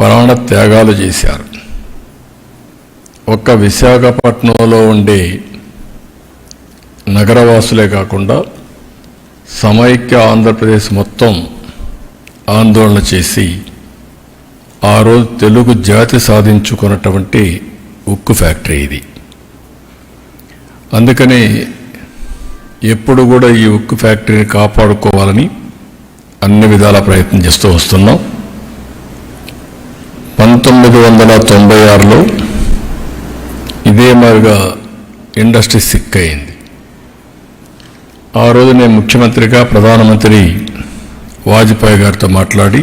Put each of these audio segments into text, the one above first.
ప్రాణ త్యాగాలు చేశారు. ఒక్క విశాఖపట్నంలో ఉండే నగరవాసులే కాకుండా సమైక్య ఆంధ్రప్రదేశ్ మొత్తం ఆందోళన చేసి ఆ రోజు తెలుగు జాతి సాధించుకున్నటువంటి ఉక్కు ఫ్యాక్టరీ ఇది. అందుకని ఎప్పుడు కూడా ఈ ఉక్కు ఫ్యాక్టరీని కాపాడుకోవాలని అన్ని విధాల ప్రయత్నం చేస్తూ వస్తున్నాం. 1996లో ఇదే మాదిరిగా ఇండస్ట్రీ సిక్ అయింది. ఆ రోజు నేను ముఖ్యమంత్రిగా ప్రధానమంత్రి వాజ్పేయి గారితో మాట్లాడి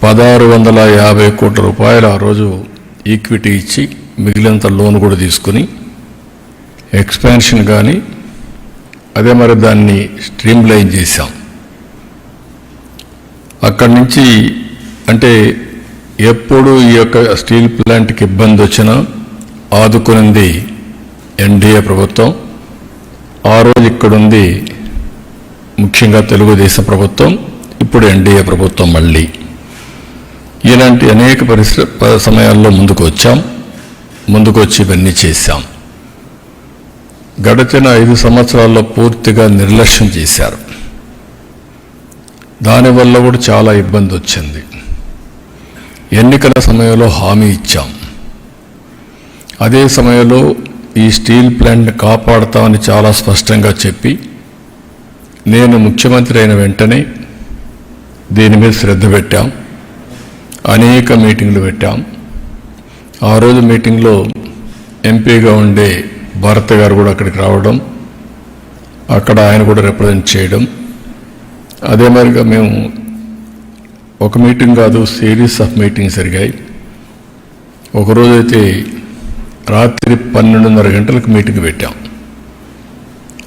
1650 కోట్ల రూపాయలు ఆ రోజు ఈక్విటీ ఇచ్చి మిగిలినంత లోన్ కూడా తీసుకుని ఎక్స్పాన్షన్ కానీ అదే మరి దాన్ని స్ట్రీమ్లైన్ చేశాం. అక్కడి నుంచి అంటే ఎప్పుడు ఈ యొక్క స్టీల్ ప్లాంట్కి ఇబ్బంది వచ్చినా ఆదుకునింది ఎన్డీఏ ప్రభుత్వం. ఆ రోజు ఇక్కడుంది ముఖ్యంగా తెలుగుదేశం ప్రభుత్వం, ఇప్పుడు ఎన్డీఏ ప్రభుత్వం. మళ్ళీ ఇలాంటి అనేక సమయాల్లో ముందుకు వచ్చి ఇవన్నీ చేశాం. గడిచిన 5 సంవత్సరాల్లో పూర్తిగా నిర్లక్ష్యం చేశారు. దానివల్ల కూడా చాలా ఇబ్బంది వచ్చింది. ఎన్నికల సమయంలో హామీ ఇచ్చాం. అదే సమయంలో ఈ స్టీల్ ప్లాంట్ని కాపాడుతామని చాలా స్పష్టంగా చెప్పి నేను ముఖ్యమంత్రి అయిన వెంటనే దీని మీద శ్రద్ధ పెట్టాం. అనేక మీటింగ్లు పెట్టాం. ఆ రోజు మీటింగ్లో ఎంపీగా ఉండే భారత్ గారు కూడా అక్కడికి రావడం, అక్కడ ఆయన కూడా రిప్రజెంట్ చేయడం. అదే మరిగా మేము ఒక మీటింగ్ కాదు, సిరీస్ ఆఫ్ మీటింగ్స్ జరిగాయి. ఒకరోజైతే రాత్రి 12:30 గంటలకు మీటింగ్ పెట్టాం.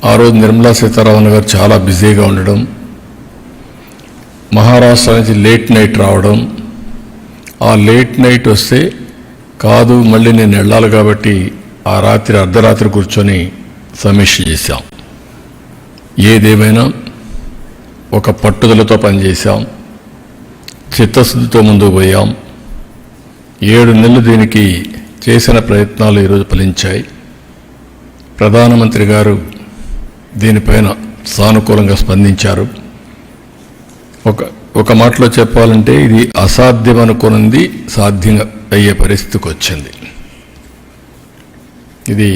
ఆ రోజు నిర్మలా సీతారామన్ గారు చాలా బిజీగా ఉండడం, మహారాష్ట్ర నుంచి లేట్ నైట్ రావడం. ఆ లేట్ నైట్ వస్తే కాదు మళ్ళీ నేను వెళ్ళాలి కాబట్టి ఆ రాత్రి అర్ధరాత్రి కూర్చొని సమీక్ష చేశాం. ఏదేమైనా ఒక పట్టుదలతో పనిచేశాం, చిత్తశుద్ధితో ముందుకు పోయాం. 7 నెలలు దీనికి చేసిన ప్రయత్నాలు ఈరోజు ఫలించాయి. ప్రధానమంత్రి గారు దీనిపైన సానుకూలంగా స్పందించారు. ఒక మాటలో చెప్పాలంటే ఇది అసాధ్యం అనుకున్నది సాధ్యం అయ్యే పరిస్థితికి వచ్చింది. ఇది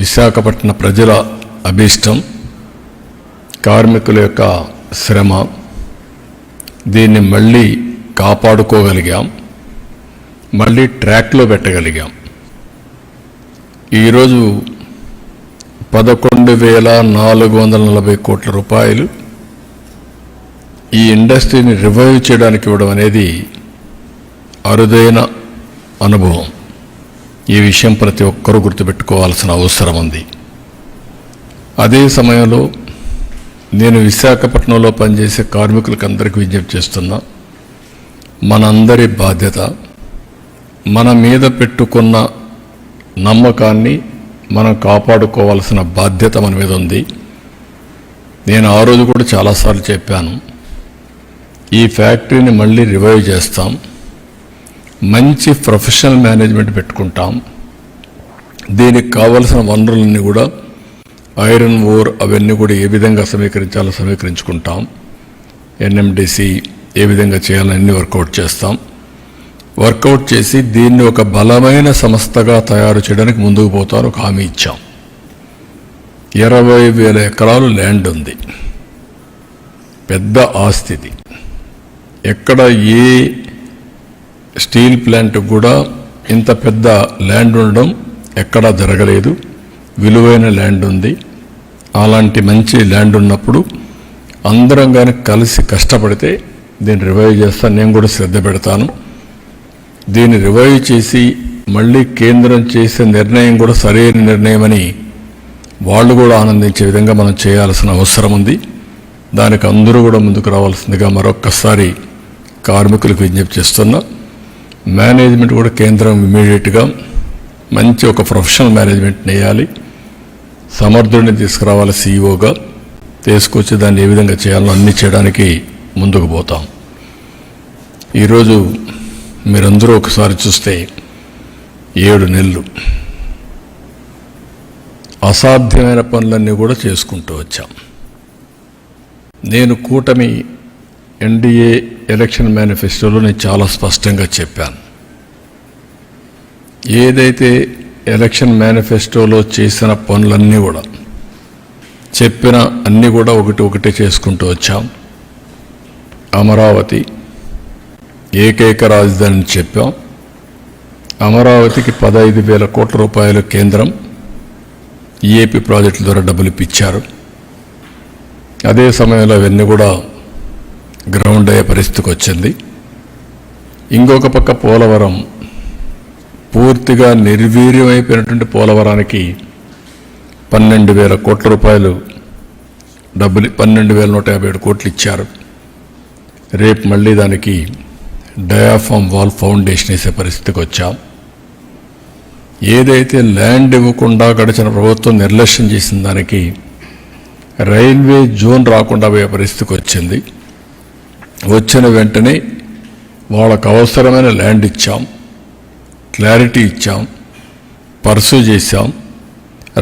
విశాఖపట్నం ప్రజల అభీష్టం, కార్మికుల యొక్క శ్రమ. దీన్ని మళ్ళీ కాపాడుకోగలిగాం, మళ్ళీ ట్రాక్లో పెట్టగలిగాం. ఈరోజు 11,440 కోట్ల రూపాయలు ఈ ఇండస్ట్రీని రివైవ్ చేయడానికి ఇవ్వడం అనేది అరుదైన అనుభవం. ఈ విషయం ప్రతి ఒక్కరూ గుర్తుపెట్టుకోవాల్సిన అవసరం ఉంది. అదే సమయంలో నేను విశాఖపట్నంలో పనిచేసే కార్మికులకు అందరికీ విజ్ఞప్తి చేస్తున్నా, మనందరి బాధ్యత, మన మీద పెట్టుకున్న నమ్మకాన్ని మనం కాపాడుకోవాల్సిన బాధ్యత మన మీద ఉంది. నేను ఆ రోజు కూడా చాలాసార్లు చెప్పాను, ఈ ఫ్యాక్టరీని మళ్ళీ రివైవ్ చేస్తాం, మంచి ప్రొఫెషనల్ మేనేజ్మెంట్ పెట్టుకుంటాం, దీనికి కావలసిన వనరులన్నీ కూడా ఐరన్ ఓర్ అవన్నీ కూడా ఏ విధంగా సమీకరించాలో సమీకరించుకుంటాం, ఎన్ఎండిసి ఏ విధంగా చేయాలని అన్ని వర్కౌట్ చేస్తాం. వర్కౌట్ చేసి దీన్ని ఒక బలమైన సంస్థగా తయారు చేయడానికి ముందుకు పోతాను ఒక హామీ ఇచ్చాం. 20,000 ఎకరాలు ల్యాండ్ ఉంది, పెద్ద ఆస్తిది. ఎక్కడ ఏ స్టీల్ ప్లాంట్ కూడా ఇంత పెద్ద ల్యాండ్ ఉండడం ఎక్కడా జరగలేదు. విలువైన ల్యాండ్ ఉంది. అలాంటి మంచి ల్యాండ్ ఉన్నప్పుడు అందరం కానీ కలిసి కష్టపడితే దీన్ని రివైవ్ చేస్తాను. నేను కూడా శ్రద్ధ పెడతాను. దీన్ని రివైవ్ చేసి మళ్ళీ కేంద్రం చేసే నిర్ణయం కూడా సరైన నిర్ణయం అని వాళ్ళు కూడా ఆనందించే విధంగా మనం చేయాల్సిన అవసరం ఉంది. దానికి అందరూ కూడా ముందుకు రావాల్సిందిగా మరొక్కసారి కార్మికులకు విజ్ఞప్తి చేస్తున్నా. మేనేజ్మెంట్ కూడా కేంద్రం ఇమీడియట్గా మంచి ఒక ప్రొఫెషనల్ మేనేజ్మెంట్ వేయాలి, సమర్థుడిని తీసుకురావాలి, సీఈఓగా తీసుకొచ్చి దాన్ని ఏ విధంగా చేయాలో అన్నీ చేయడానికి ముందుకు పోతాం. ఈరోజు మీరందరూ ఒకసారి చూస్తే 7 నెలలు అసాధ్యమైన పనులన్నీ కూడా చేసుకుంటూ వచ్చాం. నేను కూటమి ఎన్డీఏ ఎలక్షన్ మేనిఫెస్టోలో నేను చాలా స్పష్టంగా చెప్పాను. ఏదైతే ఎలక్షన్ మేనిఫెస్టోలో చేసిన పనులన్నీ కూడా చెప్పిన అన్నీ కూడా ఒకటి చేసుకుంటూ వచ్చాం. అమరావతి ఏకైక రాజధానిని చెప్పాం. అమరావతికి 15,000 కోట్ల రూపాయలు కేంద్రం ఈఏపీ ప్రాజెక్టుల ద్వారా డబ్బులు ఇప్పించారు. అదే సమయంలో అవన్నీ కూడా గ్రౌండ్ అయ్యే పరిస్థితికి వచ్చింది. ఇంకొక పక్క పోలవరం పూర్తిగా నిర్వీర్యమైపోయినటువంటి పోలవరానికి 12,000 కోట్ల రూపాయలు డబ్బులు 12,157 కోట్లు ఇచ్చారు. రేపు మళ్ళీ దానికి డయాఫామ్ వాల్ ఫౌండేషన్ వేసే పరిస్థితికి వచ్చాం. ఏదైతే ల్యాండ్ ఇవ్వకుండా గడిచిన ప్రభుత్వం నిర్లక్ష్యం చేసిన దానికి రైల్వే జోన్ రాకుండా పోయే పరిస్థితికి వచ్చింది. వచ్చిన వెంటనే వాళ్ళకు అవసరమైన ల్యాండ్ ఇచ్చాం, క్లారిటీ ఇచ్చాం, పర్సూ చేశాం.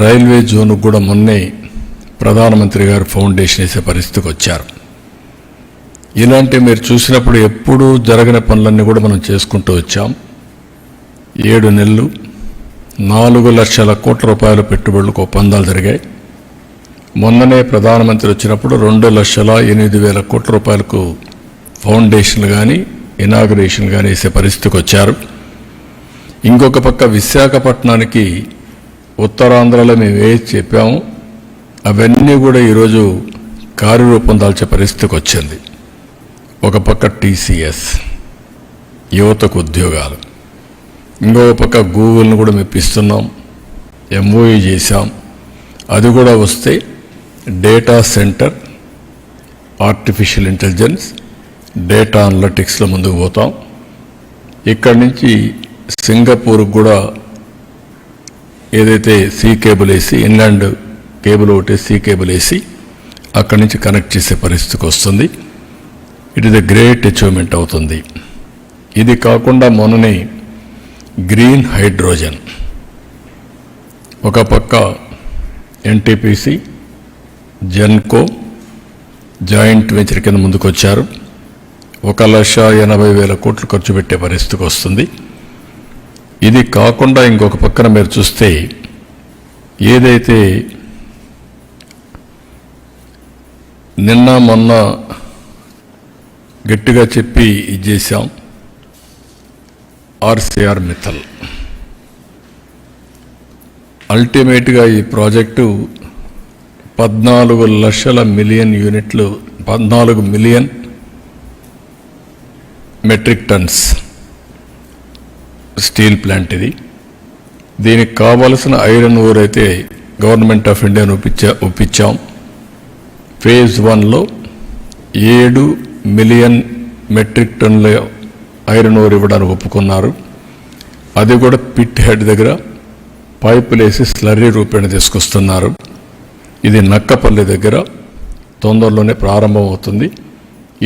రైల్వే జోన్కు కూడా మొన్నే ప్రధానమంత్రి గారు ఫౌండేషన్ వేసే పరిస్థితికి వచ్చారు. ఇలాంటి మీరు చూసినప్పుడు ఎప్పుడూ జరగని పనులన్నీ కూడా మనం చేసుకుంటూ వచ్చాం. 7 నెలలు 4 లక్షల కోట్ల రూపాయల పెట్టుబడులకు ఒప్పందాలు జరిగాయి. మొన్ననే ప్రధానమంత్రి వచ్చినప్పుడు 2,08,000 కోట్ల రూపాయలకు ఫౌండేషన్లు కానీ ఇనాగరేషన్ కానీ వేసే పరిస్థితికి వచ్చారు. ఇంకొక పక్క విశాఖపట్నానికి ఉత్తరాంధ్రలో మేము ఏది చెప్పాము అవన్నీ కూడా ఈరోజు కార్యరూపం దాల్చే పరిస్థితికి వచ్చింది. ఒక పక్క టీసీఎస్ యువతకు ఉద్యోగాలు, ఇంకొక పక్క గూగుల్ని కూడా మెప్పిస్తున్నాం, ఎంఓఈ చేశాం. అది కూడా వస్తే data center, artificial intelligence, data అనలిటిక్స్లో ముందుకు పోతాం. ఇక్కడి నుంచి సింగపూర్కి కూడా ఏదైతే సీ కేబుల్ వేసి ఇన్లాండ్ కేబుల్ ఒకటి సీ కేబుల్ వేసి అక్కడి నుంచి కనెక్ట్ చేసే పరిస్థితికి వస్తుంది. It is a great achievement అవుతుంది. ఇది కాకుండా మొన్ననే గ్రీన్ హైడ్రోజన్ ఒక పక్క ఎన్టీపీసీ జెన్కో జాయింట్ వెంచర్ కింద ముందుకొచ్చారు. 1,80,000 కోట్లు ఖర్చు పెట్టే పరిస్థితికి వస్తుంది. ఇది కాకుండా ఇంకొక పక్కన మీరు చూస్తే ఏదైతే నిన్న మొన్న గట్టిగా చెప్పి ఇది చేశాం, ఆర్సీఆర్ మిత్తల్ అల్టిమేట్గా ఈ ప్రాజెక్టు 14 లక్షల మిలియన్ యూనిట్లు 14 million metric tons steel plant ఇది. దీనికి కావలసిన ఐరన్ ఓర్ అయితే గవర్నమెంట్ ఆఫ్ ఇండియాను ఒప్పించాం. ఫేజ్ 1లో 7 మిలియన్ మెట్రిక్ టన్నుల ఐరన్ ఓర్ ఇవ్వడానికి ఒప్పుకున్నారు. అది కూడా పిట్ హెడ్ దగ్గర పైపులు వేసి స్లర్రీ రూపేణ తీసుకొస్తున్నారు. ఇది నక్కపల్లి దగ్గర తొందరలోనే ప్రారంభం అవుతుంది.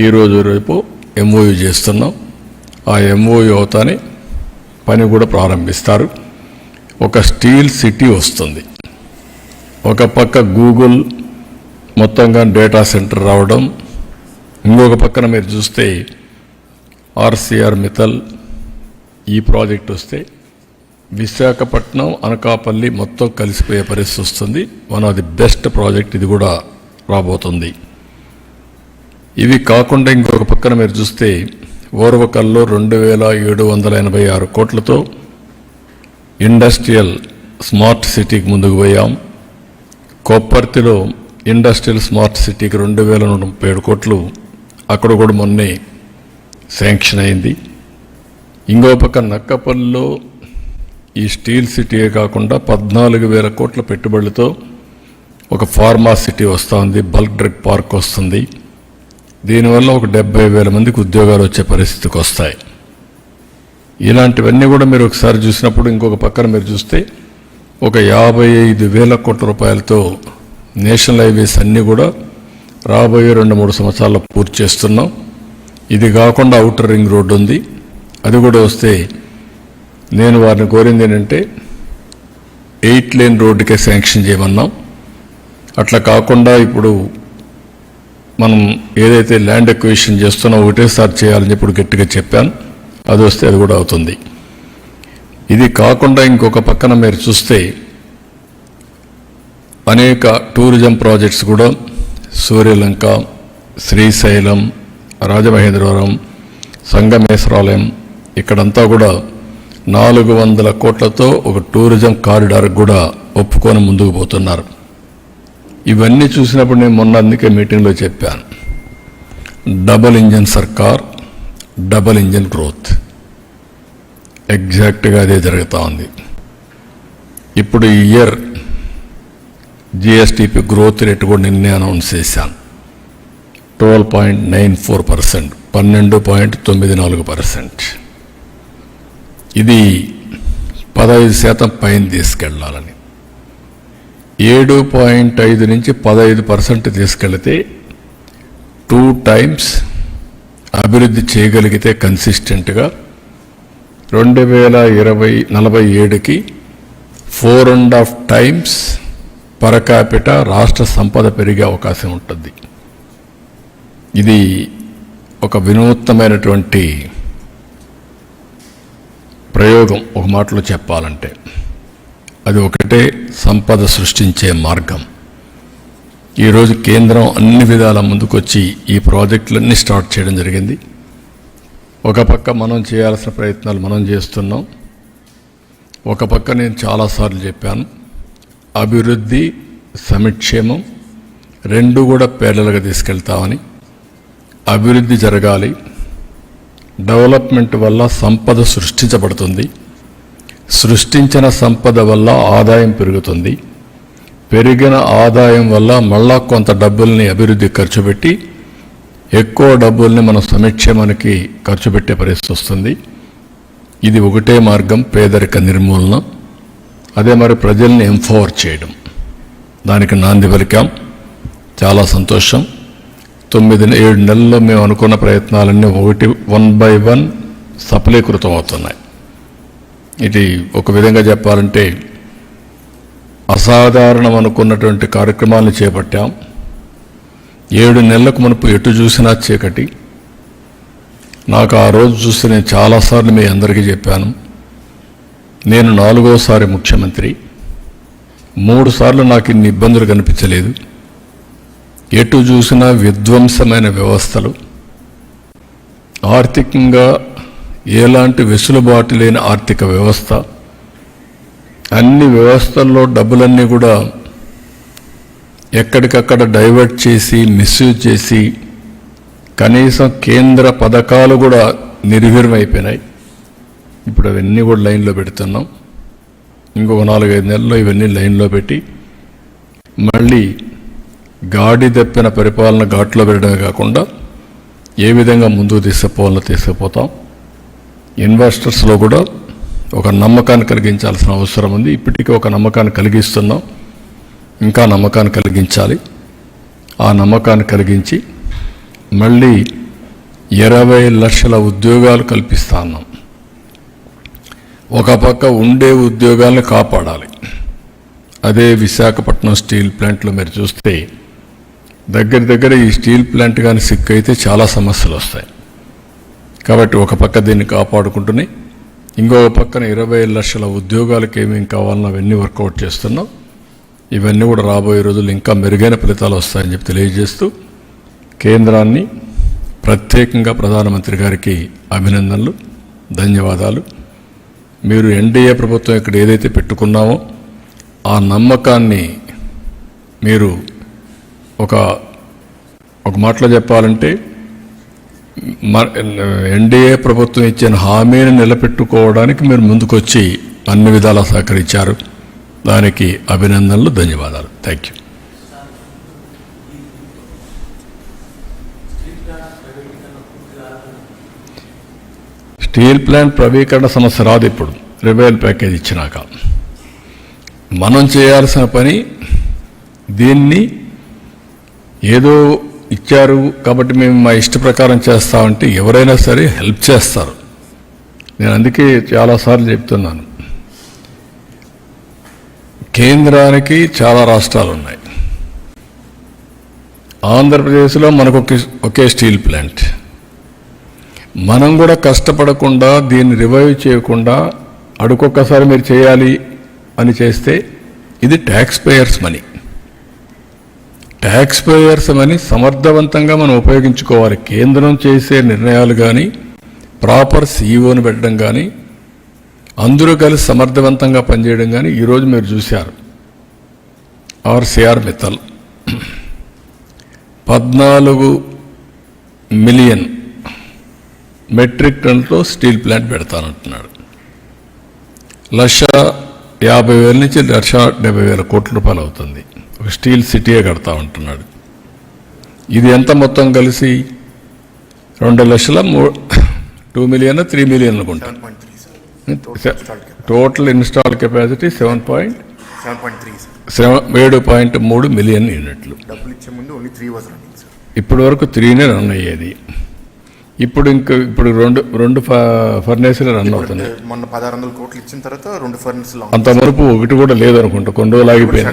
ఈరోజు రేపు ఎంఓయూ చేస్తున్నాం. ఆ ఎంఓయూ అవుతానే పని కూడా ప్రారంభిస్తారు. ఒక స్టీల్ సిటీ వస్తుంది. ఒక పక్క గూగుల్ మొత్తంగా డేటా సెంటర్ రావడం, ఇంకొక పక్కన మీరు చూస్తే ఆర్సీఆర్ మిత్తల్ ఈ ప్రాజెక్ట్ వస్తే విశాఖపట్నం అనకాపల్లి మొత్తం కలిసిపోయే పరిస్థితి వస్తుంది. One of the best project ఇది కూడా రాబోతుంది. ఇవి కాకుండా ఇంకొక పక్కన మీరు చూస్తే ఓర్వకల్లో 2,786 కోట్లతో ఇండస్ట్రియల్ స్మార్ట్ సిటీకి ముందుకు పోయాం. కొప్పర్తిలో ఇండస్ట్రియల్ స్మార్ట్ సిటీకి 2,137 కోట్లు అక్కడ కూడా మొన్నే శాంక్షన్ అయింది. ఇంకో పక్క నక్కపల్లిలో ఈ స్టీల్ సిటీయే కాకుండా 14,000 కోట్ల పెట్టుబడులతో ఒక ఫార్మా సిటీ వస్తూ ఉంది, బల్క్ డ్రగ్ పార్క్ వస్తుంది. దీనివల్ల ఒక 70,000 మందికి ఉద్యోగాలు వచ్చే పరిస్థితికి వస్తాయి. ఇలాంటివన్నీ కూడా మీరు ఒకసారి చూసినప్పుడు ఇంకొక పక్కన మీరు చూస్తే ఒక 55,000 కోట్ల రూపాయలతో నేషనల్ హైవేస్ అన్నీ కూడా రాబోయే 2-3 సంవత్సరాల్లో పూర్తి చేస్తున్నాం. ఇది కాకుండా ఔటర్ రింగ్ రోడ్డు ఉంది, అది కూడా వస్తే నేను వారిని కోరింది ఏంటంటే 8 లేన్ రోడ్డుకే శాంక్షన్ చేయమన్నాం. అట్లా కాకుండా ఇప్పుడు మనం ఏదైతే ల్యాండ్ ఎక్విజిషన్ చేస్తున్నా ఒకటేసారి చేయాలని ఇప్పుడు గట్టిగా చెప్పాను. అది వస్తే అది కూడా అవుతుంది. ఇది కాకుండా ఇంకొక పక్కన మీరు చూస్తే అనేక టూరిజం ప్రాజెక్ట్స్ కూడా సూర్యలంక, శ్రీశైలం, రాజమహేంద్రవరం, సంగమేశ్వరాలయం ఇక్కడంతా కూడా 400 కోట్లతో ఒక టూరిజం కారిడార్ కూడా ఒప్పుకొని ముందుకు పోతున్నారు. ఇవన్నీ చూసినప్పుడు నేను మొన్న అందుకే మీటింగ్లో చెప్పాను, డబల్ ఇంజన్ సర్కార్, డబల్ ఇంజన్ గ్రోత్. ఎగ్జాక్ట్గా అదే జరుగుతూ ఉంది. ఇప్పుడు ఈ ఇయర్ జిఎస్టిపి గ్రోత్ రేట్ కూడా నిన్నే అనౌన్స్ చేశాను. 12.94%, 12.94%. ఇది 15% పైన తీసుకెళ్లాలని. 7.5 నుంచి 15% తీసుకెళ్తే 2 times అభివృద్ధి చేయగలిగితే కన్సిస్టెంట్గా 2047కి 4.5 times పర్ క్యాపిటా రాష్ట్ర సంపద పెరిగే అవకాశం ఉంటుంది. ఇది ఒక వినూత్నమైనటువంటి ప్రయోగం. ఒక మాటలో చెప్పాలంటే అది ఒకటే సంపద సృష్టించే మార్గం. ఈరోజు కేంద్రం అన్ని విధాల ముందుకొచ్చి ఈ ప్రాజెక్టులన్నీ స్టార్ట్ చేయడం జరిగింది. ఒక పక్క మనం చేయాల్సిన ప్రయత్నాలు మనం చేస్తున్నాం. ఒక పక్క నేను చాలాసార్లు చెప్పాను, అభివృద్ధి, సంక్షేమం రెండు కూడా పేర్లలుగా తీసుకెళ్తామని. అభివృద్ధి జరగాలి, డెవలప్మెంట్ వల్ల సంపద సృష్టించబడుతుంది, సృష్టించిన సంపద వల్ల ఆదాయం పెరుగుతుంది, పెరిగిన ఆదాయం వల్ల మళ్ళా కొంత డబ్బుల్ని అభివృద్ధి ఖర్చు పెట్టి ఎక్కువ డబ్బుల్ని మన సంక్షేమానికి ఖర్చు పెట్టే పరిస్థితి వస్తుంది. ఇది ఒకటే మార్గం, పేదరిక నిర్మూలన. అదే మరి ప్రజల్ని ఎంపవర్ చేయడం, దానికి నాంది పలికాం. చాలా సంతోషం. 9-7 నెలల్లో మేము అనుకున్న ప్రయత్నాలన్నీ 1 by 1 సఫలీకృతం అవుతున్నాయి. ఇది ఒక విధంగా చెప్పాలంటే అసాధారణం అనుకున్నటువంటి కార్యక్రమాలను చేపట్టాం. 7 నెలలకు మునుపు ఎటు చూసినా చీకటి. నాకు ఆ రోజు చూస్తే నేను చాలాసార్లు మీ అందరికీ చెప్పాను, నేను 4వసారి ముఖ్యమంత్రి, 3 సార్లు నాకు ఇన్ని ఇబ్బందులు కనిపించలేదు. ఎటు చూసినా విధ్వంసమైన వ్యవస్థలు, ఆర్థికంగా ఎలాంటి వెసులుబాటు లేని ఆర్థిక వ్యవస్థ, అన్ని వ్యవస్థల్లో డబ్బులన్నీ కూడా ఎక్కడికక్కడ డైవర్ట్ చేసి మిస్యూజ్ చేసి కనీసం కేంద్ర పథకాలు కూడా నిర్వీర్యమైపోయినాయి. ఇప్పుడు అవన్నీ కూడా లైన్లో పెడుతున్నాం. ఇంకొక 4-5 నెలల్లో ఇవన్నీ లైన్లో పెట్టి మళ్ళీ గాడి తప్పిన పరిపాలన ఘాట్లో పెట్టడమే కాకుండా ఏ విధంగా ముందుకు తీసుకుపోవాలో తీసుకుపోతాం. ఇన్వెస్టర్స్లో కూడా ఒక నమ్మకాన్ని కలిగించాల్సిన అవసరం ఉంది. ఇప్పటికీ ఒక నమ్మకాన్ని కలిగిస్తున్నాం, ఇంకా నమ్మకాన్ని కలిగించాలి. ఆ నమ్మకాన్ని కలిగించి మళ్ళీ 20 లక్షల ఉద్యోగాలు కల్పిస్తా ఉన్నాం. ఒక పక్క ఉండే ఉద్యోగాలను కాపాడాలి. అదే విశాఖపట్నం స్టీల్ ప్లాంట్లో మీరు చూస్తే దగ్గర ఈ స్టీల్ ప్లాంట్ కానీ సిక్ అయితే చాలా సమస్యలు వస్తాయి. కాబట్టి ఒక పక్క దీన్ని కాపాడుకుంటూనే ఇంకొక పక్కన 20 లక్షల ఉద్యోగాలకు ఏమేమి కావాలన్నా అవన్నీ వర్కౌట్ చేస్తున్నాం. ఇవన్నీ కూడా రాబోయే రోజులు ఇంకా మెరుగైన ఫలితాలు వస్తాయని చెప్పి తెలియజేస్తూ కేంద్రాన్ని, ప్రత్యేకంగా ప్రధానమంత్రి గారికి అభినందనలు, ధన్యవాదాలు. మీరు ఎన్డీఏ ప్రభుత్వం ఇక్కడ ఏదైతే పెట్టుకున్నామో ఆ నమ్మకాన్ని మీరు ఒక మాటలో చెప్పాలంటే ఎన్డీఏ ప్రభుత్వం ఇచ్చిన హామీని నిలబెట్టుకోవడానికి మీరు ముందుకొచ్చి అన్ని విధాలా సహకరించారు. దానికి అభినందనలు, ధన్యవాదాలు. Thank you. స్టీల్ ప్లాంట్ ప్రైవేటీకరణ సమస్య రాదు. ఇప్పుడు రివైవల్ ప్యాకేజ్ ఇచ్చినాక మనం చేయాల్సిన పని, దీన్ని ఏదో ఇచ్చారు కాబట్టి మేము మా ఇష్ట ప్రకారం చేస్తామంటే ఎవరైనా సరే హెల్ప్ చేస్తారు. నేను అందుకే చాలాసార్లు చెప్తున్నాను, కేంద్రానికి చాలా రాష్ట్రాలు ఉన్నాయి. ఆంధ్రప్రదేశ్లో మనకు ఒకే స్టీల్ ప్లాంట్. మనం కూడా కష్టపడకుండా దీన్ని రివైవ్ చేయకుండా అడుకొక్కసారి మీరు చేయాలి అని చేస్తే ఇది tax payers money. Tax payers money సమర్థవంతంగా మనం ఉపయోగించుకోవాలి. కేంద్రం చేసే నిర్ణయాలు కానీ, ప్రాపర్ సీఈఓని పెట్టడం కానీ, అందరూ కలిసి సమర్థవంతంగా పనిచేయడం కానీ ఈరోజు మీరు చూశారు. ఆర్సీఆర్ మిత్తల్ 14 మిలియన్ మెట్రిక్ టన్తో స్టీల్ ప్లాంట్ పెడతానంటున్నాడు. 1,50,000 నుంచి 1,70,000 కోట్ల రూపాయలు అవుతుంది. ఒక స్టీల్ సిటీయే కడతా ఉంటున్నాడు. ఇది ఎంత మొత్తం కలిసి 2 మిలియన్ 3 మిలియన్ అనుకుంటాను. టోటల్ ఇన్స్టాల్ కెపాసిటీ 7.3 మిలియన్ యూనిట్లు. ఇప్పటి వరకు 3నే రన్ అయ్యేది. ఇప్పుడు రెండు ఫర్నేసులు రన్ అవుతున్నాయి. మొన్న 1,600 కోట్లు ఇచ్చిన తర్వాత 2 ఫర్నేసులు అంత వరకు ఒకటి కూడా లేదనుకుంటా. కొన్ని రోజులు ఆగిపోయింది.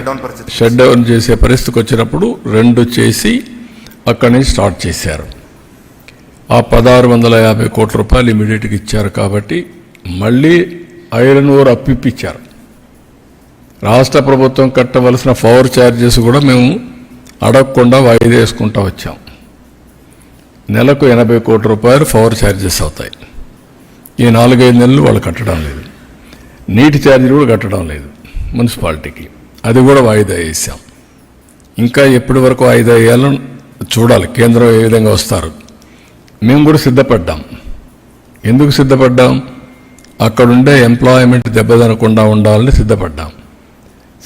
షట్ డౌన్ చేసే పరిస్థితికి వచ్చినప్పుడు 2 చేసి అక్కడి నుంచి స్టార్ట్ చేశారు. ఆ 1,650 కోట్ల రూపాయలు ఇమీడియట్గా ఇచ్చారు. కాబట్టి మళ్ళీ ఐరన్ ఓర్ అప్పిప్పించారు. రాష్ట్ర ప్రభుత్వం కట్టవలసిన పవర్ ఛార్జెస్ కూడా మేము అడగకుండా వాయిదా వేసుకుంటూ వచ్చాం. నెలకు 80 కోట్ల రూపాయలు పవర్ ఛార్జెస్ అవుతాయి. ఈ 4-5 నెలలు వాళ్ళు కట్టడం లేదు. నీటి ఛార్జీలు కూడా కట్టడం లేదు మున్సిపాలిటీకి. అది కూడా వాయిదా వేసాం. ఇంకా ఎప్పటి వరకు వాయిదా వేయాలో చూడాలి. కేంద్రం ఏ విధంగా వస్తారు. మేము కూడా సిద్ధపడ్డాం. ఎందుకు సిద్ధపడ్డాం? అక్కడుండే ఎంప్లాయ్మెంట్ దెబ్బతినకుండా ఉండాలని సిద్ధపడ్డాం.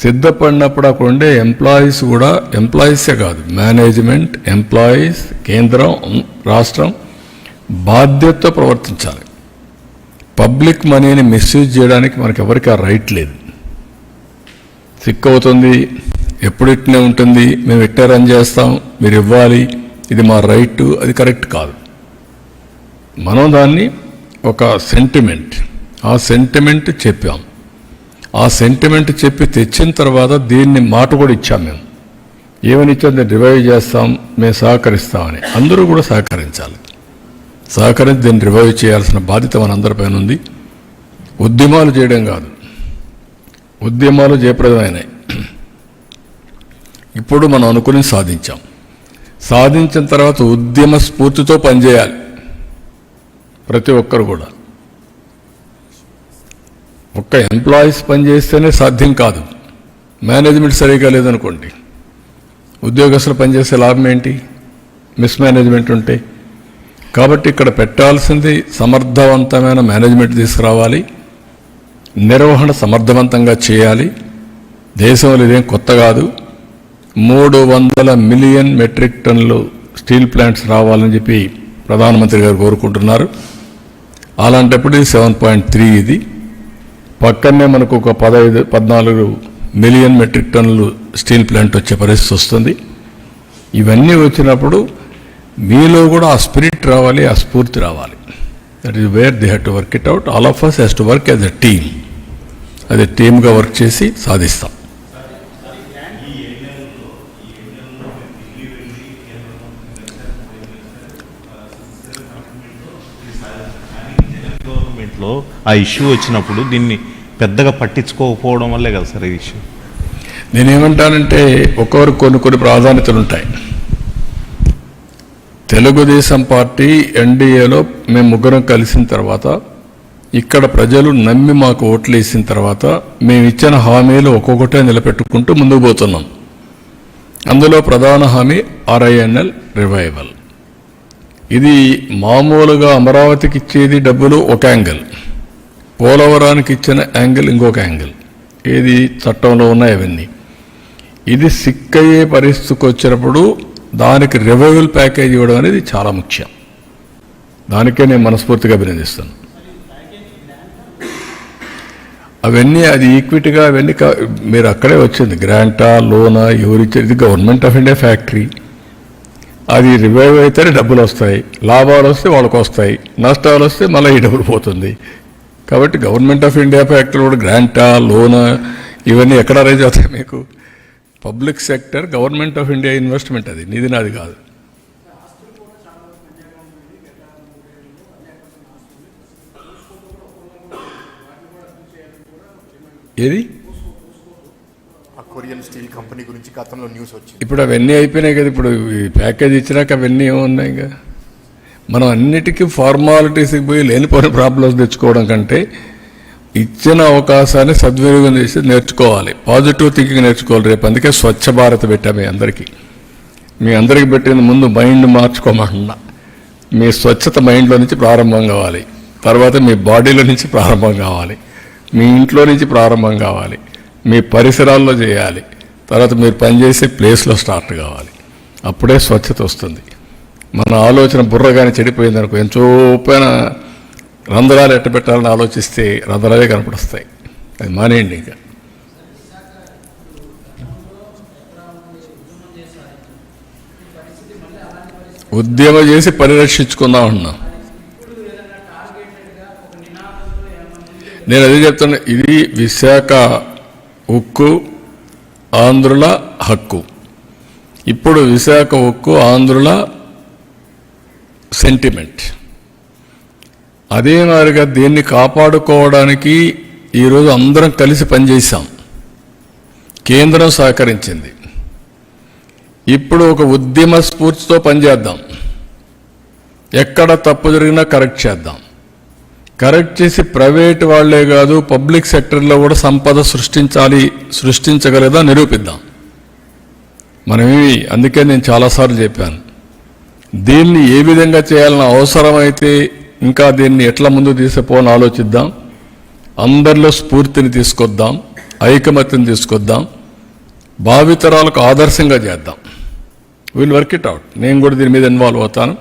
సిద్ధపడినప్పుడు అక్కడ ఉండే ఎంప్లాయీస్ కూడా, ఎంప్లాయీసే కాదు, మేనేజ్మెంట్, ఎంప్లాయీస్, కేంద్రం, రాష్ట్రం బాధ్యతతో ప్రవర్తించాలి. పబ్లిక్ మనీని మిస్యూజ్ చేయడానికి మనకి ఎవరికి ఆ రైట్ లేదు. సిక్ అవుతుంది, ఎప్పుడు ఇట్నే ఉంటుంది, మేము ఇట్టే రన్ చేస్తాం, మీరు ఇవ్వాలి, ఇది మా రైట్, అది కరెక్ట్ కాదు. మనం దాన్ని ఒక సెంటిమెంట్, ఆ సెంటిమెంట్ చెప్పాం. ఆ సెంటిమెంట్ చెప్పి తెచ్చిన తర్వాత దీన్ని మాట కూడా ఇచ్చాం. మేము ఏమని ఇచ్చాం? దీన్ని రివైవ్ చేస్తాం, మేము సహకరిస్తామని. అందరూ కూడా సహకరించాలి. సహకరించి దీన్ని రివైవ్ చేయాల్సిన బాధ్యత మనందరిపైన ఉంది. ఉద్యమాలు చేయడం కాదు, ఉద్యమాలు జయప్రదమైనాయి. ఇప్పుడు మనం అనుకుని సాధించాం. సాధించిన తర్వాత ఉద్యమ స్ఫూర్తితో పనిచేయాలి ప్రతి ఒక్కరు కూడా. ఒక్క ఎంప్లాయీస్ పనిచేస్తేనే సాధ్యం కాదు. మేనేజ్మెంట్ సరిగా లేదనుకోండి, ఉద్యోగస్తులు పనిచేసే లాభం ఏంటి? మిస్మేనేజ్మెంట్ ఉంటే. కాబట్టి ఇక్కడ పెట్టాల్సింది సమర్థవంతమైన మేనేజ్మెంట్ తీసుకురావాలి, నిర్వహణ సమర్థవంతంగా చేయాలి. దేశంలో ఇదేం కొత్త కాదు. 300 మిలియన్ మెట్రిక్ టన్నులు స్టీల్ ప్లాంట్స్ రావాలని చెప్పి ప్రధానమంత్రి గారు కోరుకుంటున్నారు. అలాంటప్పుడు ఇది 7.3. ఇది పక్కనే మనకు ఒక 14 మిలియన్ మెట్రిక్ టన్నులు స్టీల్ ప్లాంట్ వచ్చే పరిస్థితి వస్తుంది. ఇవన్నీ వచ్చినప్పుడు మీలో కూడా ఆ స్పిరిట్ రావాలి, ఆ స్ఫూర్తి రావాలి. That is where they have to work it out. All of us has to work as a team. అది టీమ్గా వర్క్ చేసి సాధిస్తాం. గవర్నమెంట్లో ఆ ఇష్యూ వచ్చినప్పుడు దీన్ని పెద్దగా పట్టించుకోకపోవడం వల్లే కదా సార్ ఈ ఇష్యూ. నేనేమంటానంటే ఒక్కొక్కరు కొన్ని ప్రాధాన్యతలు ఉంటాయి. తెలుగుదేశం పార్టీ ఎన్డీఏలో మేము ముగ్గురం కలిసిన తర్వాత, ఇక్కడ ప్రజలు నమ్మి మాకు ఓట్లు వేసిన తర్వాత మేము ఇచ్చిన హామీలు ఒక్కొక్కటే నిలబెట్టుకుంటూ ముందుకు పోతున్నాం. అందులో ప్రధాన హామీ RINL రివైవల్. ఇది మామూలుగా అమరావతికి ఇచ్చేది డబ్బులు ఒక యాంగిల్, పోలవరానికి ఇచ్చిన యాంగిల్ ఇంకొక యాంగిల్. ఏది చట్టంలో ఉన్నాయి అవన్నీ. ఇది సిక్ అయ్యే పరిస్థితికి వచ్చినప్పుడు దానికి రివైవల్ ప్యాకేజ్ ఇవ్వడం అనేది చాలా ముఖ్యం. దానికే నేను మనస్ఫూర్తిగా అభినందిస్తాను. అవన్నీ అది ఈక్విటీగా అవన్నీ మీరు అక్కడే వచ్చింది. గ్రాంటా, లోనా, ఎవరిచ్చేది? Government of India factory. అది రివైవ్ అయితేనే డబ్బులు వస్తాయి, లాభాలు వస్తే వాళ్ళకి వస్తాయి, నష్టాలు వస్తే మళ్ళీ ఈ డబ్బులు పోతుంది. కాబట్టి గవర్నమెంట్ ఆఫ్ ఇండియా ఫ్యాక్టరీ కూడా గ్రాంటా, లోనా ఇవన్నీ ఎక్కడ రైజ్ అవుతాయి మీకు? Public sector government of India investment, అది నీది నాది కాదు. ఏది ఆ కొరియన్ స్టీల్ కంపెనీ గురించి గతంలో న్యూస్ వచ్చింది. ఇప్పుడు అవన్నీ అయిపోయినాయి కదా. ఇప్పుడు ఈ ప్యాకేజ్ ఇచ్చినాక అవన్నీ ఏమున్నాయి? ఇంకా మనం అన్నిటికీ ఫార్మాలిటీస్కి పోయి లేనిపోయిన ప్రాబ్లమ్స్ తెచ్చుకోవడం కంటే ఇచ్చిన అవకాశాన్ని సద్వినియోగం చేసి నేర్చుకోవాలి, పాజిటివ్ థింకింగ్ నేర్చుకోవాలి. రేపు అందుకే స్వచ్ఛ భారత్ పెట్టాము మీ అందరికీ పెట్టిన ముందు మైండ్ మార్చుకోమన్నా. మీ స్వచ్ఛత మైండ్లో నుంచి ప్రారంభం కావాలి, తర్వాత మీ బాడీలో నుంచి ప్రారంభం కావాలి, మీ ఇంట్లో నుంచి ప్రారంభం కావాలి, మీ పరిసరాల్లో చేయాలి, తర్వాత మీరు పనిచేసే ప్లేస్లో స్టార్ట్ కావాలి. అప్పుడే స్వచ్ఛత వస్తుంది. మన ఆలోచన బుర్రగానే చెడిపోయింది అనుకో, ఎంత చూపైన రంధ్రాలు ఎట్ట పెట్టాలని ఆలోచిస్తే రంధ్రాలే కనపడొస్తాయి. అది మానేయండి. ఇంకా ఉద్యమం చేసి పరిరక్షించుకుందాం అన్నాం. నేను అదే చెప్తున్నా, ఇది విశాఖ ఉక్కు ఆంధ్రుల హక్కు. ఇప్పుడు విశాఖ ఉక్కు ఆంధ్రుల సెంటిమెంట్. అదే మాదిరిగా దీన్ని కాపాడుకోవడానికి ఈరోజు అందరం కలిసి పనిచేశాం, కేంద్రం సహకరించింది. ఇప్పుడు ఒక ఉద్యమ స్ఫూర్తితో పనిచేద్దాం. ఎక్కడ తప్పు జరిగినా కరెక్ట్ చేద్దాం. కరెక్ట్ చేసి ప్రైవేట్ వాళ్లే కాదు పబ్లిక్ సెక్టర్లో కూడా సంపద సృష్టించగలదా నిరూపిద్దాం. మనమేమి, అందుకే నేను చాలాసార్లు చెప్పాను, దీన్ని ఏ విధంగా చేయాలన్న అవసరమైతే ఇంకా దీన్ని ఎట్లా ముందు తీసుకుపోవాలని ఆలోచిద్దాం. అందరిలో స్ఫూర్తిని తీసుకొద్దాం, ఐకమత్యం తీసుకొద్దాం, భావితరాలకు ఆదర్శంగా చేద్దాం. Will work it out. నేను కూడా దీని మీద ఇన్వాల్వ్ అవుతాను.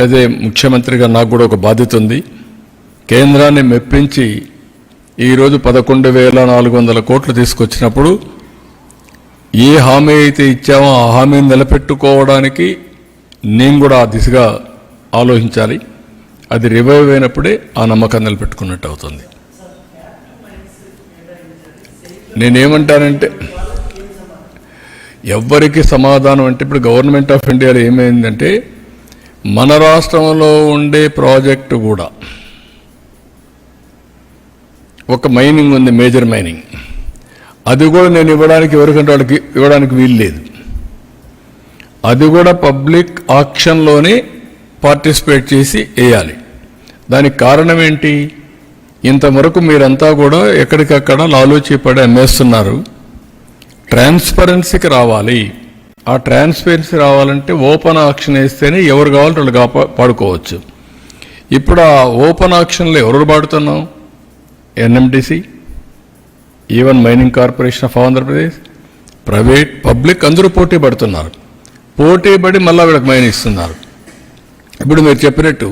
అదే ముఖ్యమంత్రిగా నాకు కూడా ఒక బాధ్యత ఉంది. కేంద్రాన్ని మెప్పించి ఈరోజు 11,400 కోట్లు తీసుకొచ్చినప్పుడు ఏ హామీ అయితే ఇచ్చామో ఆ హామీని నిలబెట్టుకోవడానికి నేను కూడా ఆ దిశగా ఆలోచించాలి. అది రివైవ్ అయినప్పుడే ఆ నమ్మకం నిలబెట్టుకున్నట్టు అవుతుంది. నేనేమంటానంటే ఎవ్వరికి సమాధానం అంటే, ఇప్పుడు గవర్నమెంట్ ఆఫ్ ఇండియాలో ఏమైందంటే మన రాష్ట్రంలో ఉండే ప్రాజెక్టు కూడా ఒక మైనింగ్ ఉంది, మేజర్ మైనింగ్. అది కూడా నేను ఇవ్వడానికి ఎవరికంటే వాళ్ళకి ఇవ్వడానికి వీలు లేదు. అది కూడా పబ్లిక్ ఆక్షన్లోనే పార్టిసిపేట్ చేసి వేయాలి. దానికి కారణం ఏంటి? ఇంతవరకు మీరంతా కూడా ఎక్కడికక్కడ లాలూచీపడి అమ్మేస్తున్నారు. ట్రాన్స్పరెన్సీకి రావాలి. ఆ ట్రాన్స్పరెన్సీ రావాలంటే ఓపెన్ ఆక్షన్ వేస్తేనే ఎవరు కావాలంటే వాళ్ళు పాడుకోవచ్చు. ఇప్పుడు ఆ ఓపెన్ ఆక్షన్లో ఎవరు పాడుతున్నాం? NMDC, even mining corporation of Andhra Pradesh, private, public అందరూ పోటీ పడుతున్నారు. పోటీ పడి మళ్ళా వీళ్ళకి మైన్ ఇస్తున్నారు. ఇప్పుడు మీరు చెప్పినట్టు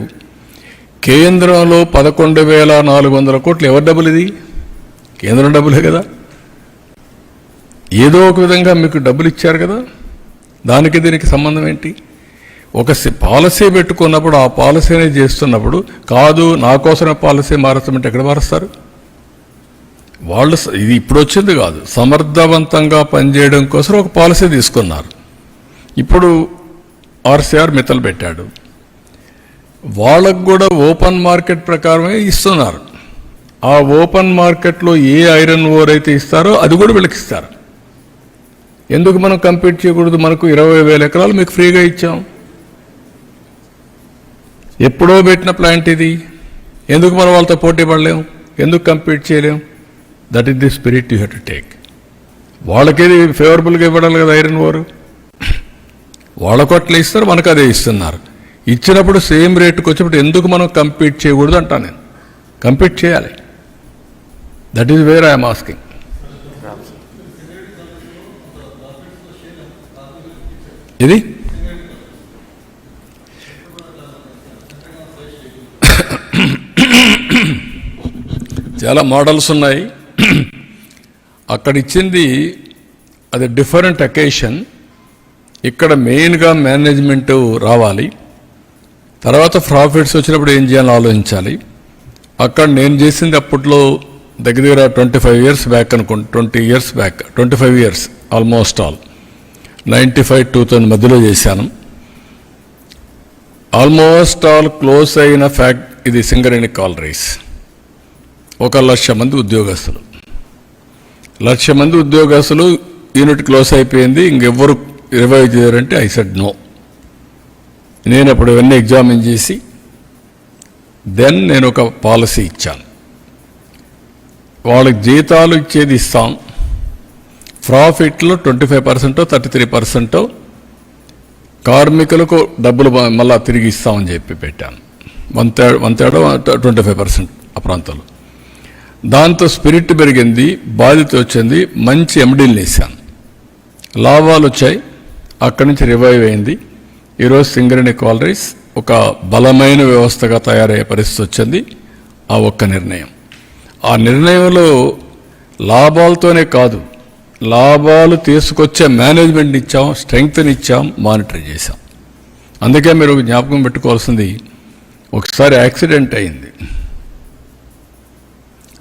కేంద్రంలో 11,400 కోట్లు ఎవరి డబ్బులు? ఇది కేంద్రం డబ్బులే కదా. ఏదో ఒక విధంగా మీకు డబ్బులు ఇచ్చారు కదా. దానికి దీనికి సంబంధం ఏంటి? ఒక పాలసీ పెట్టుకున్నప్పుడు ఆ పాలసీనే చేస్తున్నప్పుడు కాదు నా కోసమే పాలసీ మారుస్తామంటే ఎక్కడ మారుస్తారు? వాళ్ళు ఇది ఇప్పుడు వచ్చింది కాదు, సమర్థవంతంగా పనిచేయడం కోసం ఒక పాలసీ తీసుకున్నారు. ఇప్పుడు ఆర్సీఆర్ మిత్తలు పెట్టాడు. వాళ్ళకు కూడా ఓపెన్ మార్కెట్ ప్రకారమే ఇస్తున్నారు. ఆ ఓపెన్ మార్కెట్లో ఏ ఐరన్ ఓర్ అయితే ఇస్తారో అది కూడా వీళ్ళకి ఇస్తారు. ఎందుకు మనం కంపీట్ చేయకూడదు? మనకు 20,000 ఎకరాలు మీకు ఫ్రీగా ఇచ్చాం. ఎప్పుడో పెట్టిన ప్లాంట్ ఇది. ఎందుకు మనం వాళ్ళతో పోటీ పడలేం? ఎందుకు కంపీట్ చేయలేం? That is the spirit you have to take. వాళ్ళకేది ఫేవరబుల్గా ఇవ్వడాలి కదా ఐరన్ ఓరు. వాళ్ళకు అట్లా ఇస్తారు, మనకు అదే ఇస్తున్నారు. ఇచ్చినప్పుడు సేమ్ రేటుకి వచ్చినప్పుడు ఎందుకు మనం కంపీట్ చేయకూడదు అంటా నేను. కంపీట్ చేయాలి. That is where I'm asking. ఇది చాలా మోడల్స్ ఉన్నాయి. అక్కడ ఇచ్చింది అది డిఫరెంట్ అకేషన్. ఇక్కడ మెయిన్గా మేనేజ్మెంట్ రావాలి. తర్వాత ప్రాఫిట్స్ వచ్చినప్పుడు ఏం చేయాలో ఆలోచించాలి. అక్కడ నేను చేసింది అప్పట్లో దగ్గర 25 years బ్యాక్ అనుకోండి, 20 years back, 25 years almost all 95-2000 మధ్యలో చేశాను. ఆల్మోస్ట్ ఆల్ క్లోజ్ అయిన ఫ్యాక్ట్ ఇది సింగరేణి కాలరీస్. 1,00,000 మంది ఉద్యోగస్తులు, 1,00,000 మంది ఉద్యోగస్తులు, యూనిట్ క్లోజ్ అయిపోయింది. ఇంకెవ్వరు రివైవ్ చేయరంటే ఐ సెడ్ నో. నేను అప్పుడు ఇవన్నీ ఎగ్జామిన్ చేసి దెన్ నేను ఒక పాలసీ ఇచ్చాను. వాళ్ళకి జీతాలు ఇచ్చేది ఇస్తాం, ప్రాఫిట్లో 25% 33% కార్మికులకు డబ్బులు మళ్ళా తిరిగి ఇస్తామని చెప్పి పెట్టాను. 1/3 25% ఆ ప్రాంతంలో. దాంతో స్పిరిట్ పెరిగింది, బాధ్యత వచ్చింది, మంచి ఎండీలు వేసాను, లాభాలు వచ్చాయి. అక్కడి నుంచి రివైవ్ అయింది. ఈరోజు సింగరేణి కాలరీస్ ఒక బలమైన వ్యవస్థగా తయారయ్యే పరిస్థితి వచ్చింది. ఆ ఒక్క నిర్ణయం, ఆ నిర్ణయంలో లాభాలతోనే కాదు, లాభాలు తీసుకొచ్చే మేనేజ్మెంట్ ఇచ్చాం, స్ట్రెంగ్త్ని ఇచ్చాం, మానిటర్ చేశాం. అందుకే మీరు జ్ఞాపకం పెట్టుకోవాల్సింది, ఒకసారి యాక్సిడెంట్ అయింది.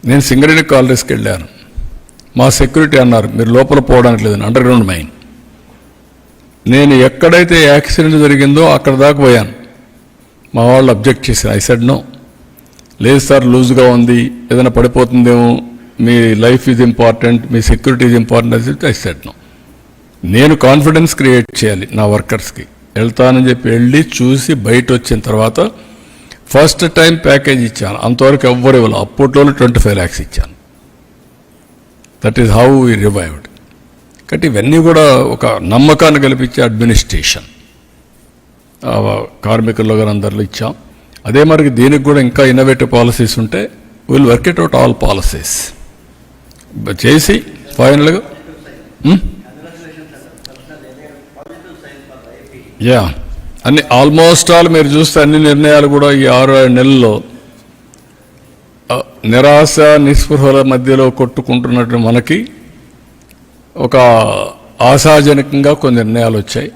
నేను సింగరేణి కాలరీస్కి వెళ్ళాను. మా సెక్యూరిటీ అన్నారు మీరు లోపల పోవడానికి లేదని, అండర్ గ్రౌండ్ మైన్. నేను ఎక్కడైతే యాక్సిడెంట్ జరిగిందో అక్కడ దాకా పోయాను. మా వాళ్ళు అబ్జెక్ట్ చేశారు. ఐ సెడ్ నో, లేదు సార్ లూజ్గా ఉంది, ఏదైనా పడిపోతుందేమో, మీ లైఫ్ ఈజ్ ఇంపార్టెంట్, మీ security is important. I said no. నేను కాన్ఫిడెన్స్ క్రియేట్ చేయాలి నా వర్కర్స్కి. వెళ్తానని చెప్పి వెళ్ళి చూసి బయట వచ్చిన తర్వాత ఫస్ట్ టైం ప్యాకేజ్ ఇచ్చాను. అంతవరకు ఎవ్వరు ఇవ్వాలి. అప్పట్లోనే 25 lakhs ఇచ్చాను. That is how we revived. కాబట్టి ఇవన్నీ కూడా ఒక నమ్మకాన్ని కల్పించే అడ్మినిస్ట్రేషన్ కార్మికుల్లో కానీ అందరిలో ఇచ్చాం. అదే మరి దీనికి కూడా ఇంకా ఇన్నోవేటివ్ పాలసీస్ ఉంటే will work it out all policies చేసి ఫైనల్గా యా అన్ని ఆల్మోస్ట్ ఆల్ మీరు చూస్తే అన్ని నిర్ణయాలు కూడా ఈ 6 నెలల్లో నిరాశ నిస్పృహల మధ్యలో కొట్టుకుంటున్నట్టు మనకి ఒక ఆశాజనకంగా కొన్ని నిర్ణయాలు వచ్చాయి.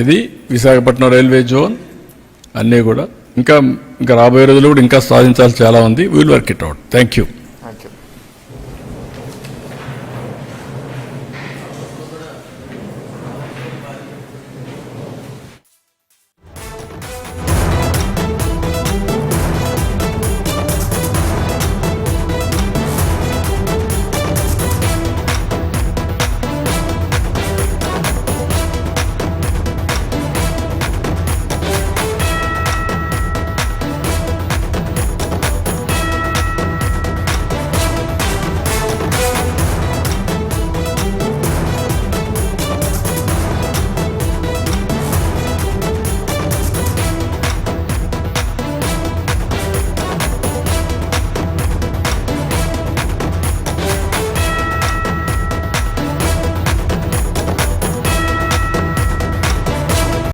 ఇది విశాఖపట్నం రైల్వే జోన్ అన్నీ కూడా ఇంకా రాబోయే రోజులు కూడా ఇంకా సాధించాల్సి చాలా ఉంది. Will work it out. Thank you.